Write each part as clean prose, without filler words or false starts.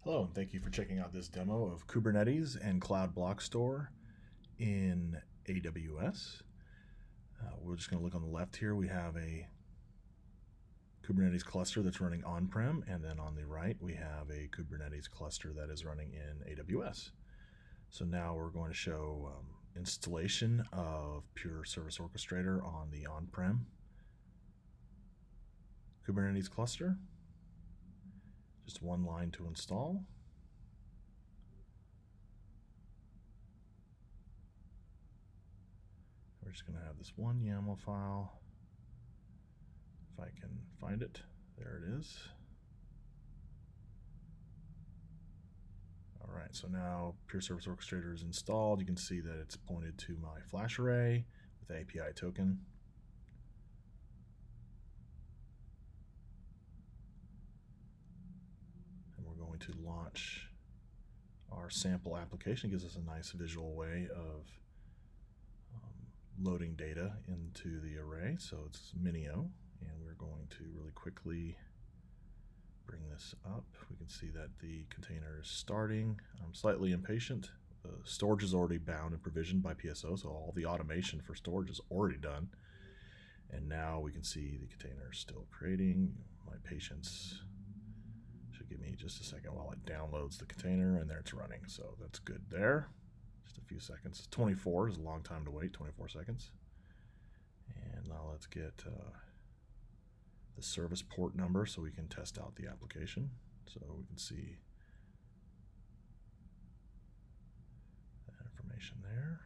Hello, and thank you for checking out this demo of Kubernetes and Cloud Block Store in AWS. We're just going to look on the left here. We have a Kubernetes cluster that's running on-prem, and then on the right we have a Kubernetes cluster that is running in AWS. So now we're going to show installation of Pure Service Orchestrator on the on-prem Kubernetes cluster. Just one line to install. We're just going to have this one YAML file. If I can find it, there it is. All right, so now Pure Service Orchestrator is installed. You can see that it's pointed to my Flash array with the API token. And we're going to launch our sample application. It gives us a nice visual way of loading data into the array. So it's Minio, and we're going to really quickly bring this up. We can see that the container is starting. I'm slightly impatient. The storage is already bound and provisioned by PSO, so all the automation for storage is already done. And now we can see the container is still creating. My patience should give me just a second while it downloads the container, and there it's running. So that's good there. Just a few seconds. 24 is a long time to wait, 24 seconds. And now let's get the service port number so we can test out the application. So we can see that information there.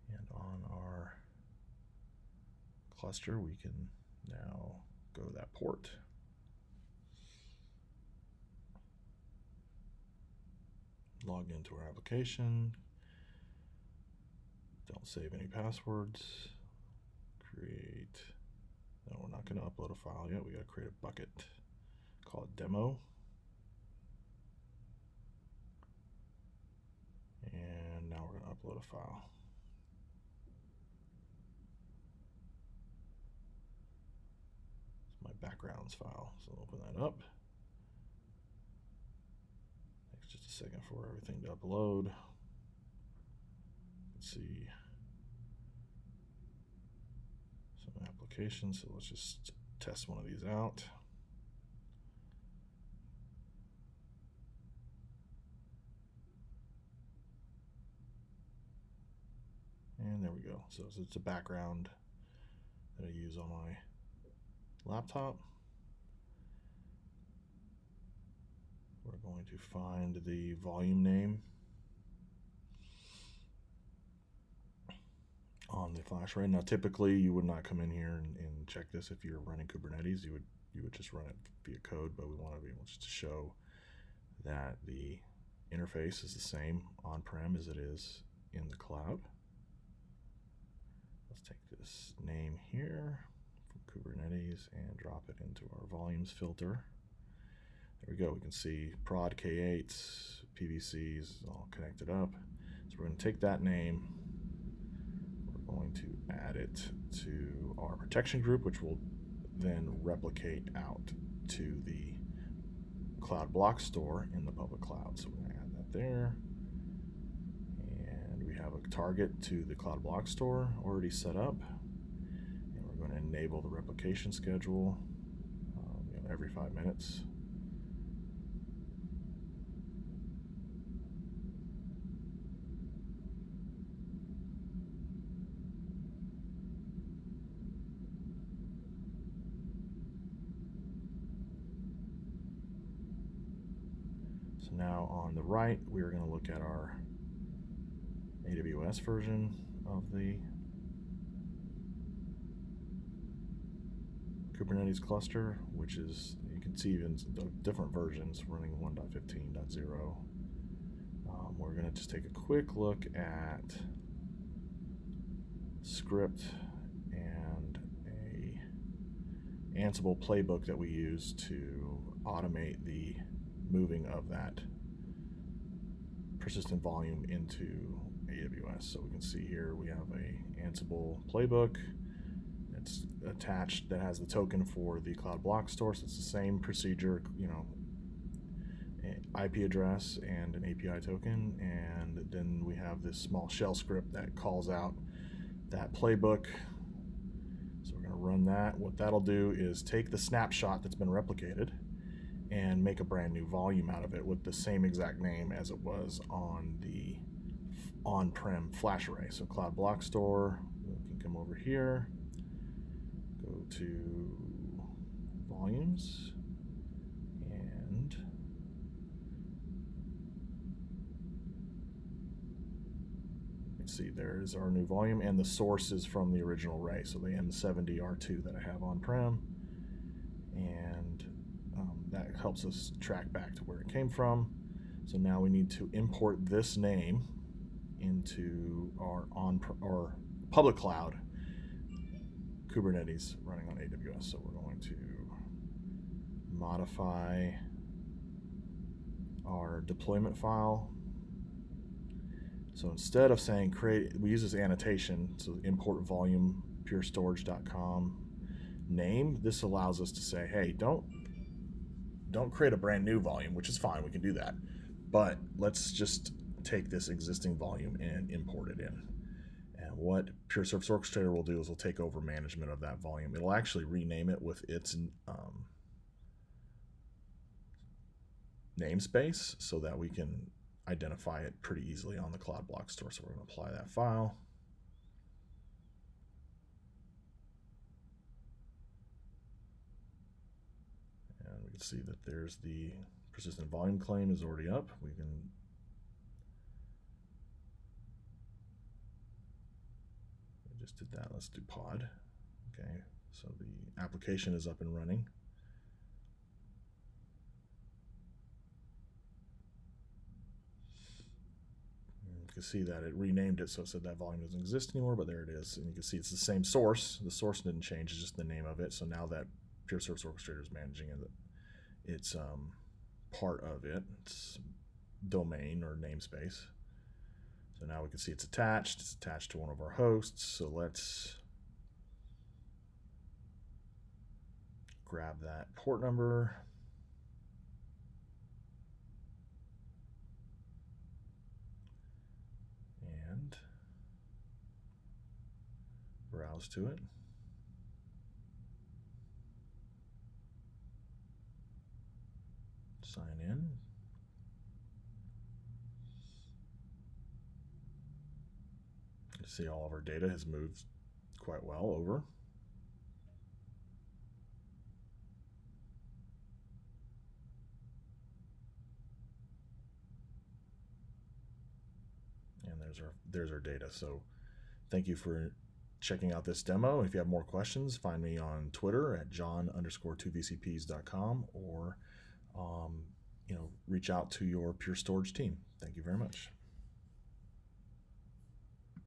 And on our cluster, we can now go to that port. Log into our application. Don't save any passwords. Create. No, we're not going to upload a file yet. We got to create a bucket. Call it demo. And now we're going to upload a file. It's my backgrounds file. So I'll open that up. Takes just a second for everything to upload. Let's see. Some applications, so let's just test one of these out. And there we go. So it's a background that I use on my laptop. We're going to find the volume name on the Flash array. Now, typically, you would not come in here and check this if you're running Kubernetes. You would just run it via code, but we want to be able just to show that the interface is the same on-prem as it is in the cloud. Let's take this name here from Kubernetes and drop it into our volumes filter. There we go. We can see prod K8s, PVCs all connected up. So we're going to take that name. We're going to add it to our protection group, which will then replicate out to the Cloud Block Store in the public cloud. So we're going to add that there. And we have a target to the Cloud Block Store already set up. And we're going to enable the replication schedule every 5 minutes. So now on the right, we're going to look at our AWS version of the Kubernetes cluster, which is, you can see even different versions running 1.15.0. We're going to just take a quick look at script and a Ansible playbook that we use to automate the moving of that persistent volume into AWS. So we can see here we have a Ansible playbook. It it's attached that has the token for the cloud block store. So it's the same procedure, IP address and an API token, and then we have this small shell script that calls out that playbook. So we're going to run that. What that'll do is take the snapshot that's been replicated and make a brand new volume out of it with the same exact name as it was on the on-prem flash array. So cloud block store, we can come over here, go to volumes, and see, there's our new volume, and the source is from the original array, so the M70R2 that I have on-prem, and that helps us track back to where it came from. So now we need to import this name into our public cloud Kubernetes running on AWS. So we're going to modify our deployment file. So instead of saying create, we use this annotation, so import volume purestorage.com name. This allows us to say, hey, don't create a brand new volume, which is fine, we can do that, but let's just take this existing volume and import it in. And what Pure Service Orchestrator will do is we'll take over management of that volume. It'll actually rename it with its namespace so that we can identify it pretty easily on the cloud block store. So we're going to apply that file. And we can see that there's the persistent volume claim is already up. We just did that. Let's do pod. Okay, so the application is up and running. You can see that it renamed it, so it said that volume doesn't exist anymore, but there it is. And you can see it's the same source. The source didn't change, it's just the name of it. So now that Pure Service Orchestrator is managing it, it's part of it. It's domain or namespace. So now we can see it's attached. It's attached to one of our hosts. So let's grab that port number. And browse to it. Sign in. You see all of our data has moved quite well over. And there's our data. So thank you for checking out this demo. If you have more questions, find me on Twitter at john_2vcps.com, or reach out to your Pure Storage team. Thank you very much.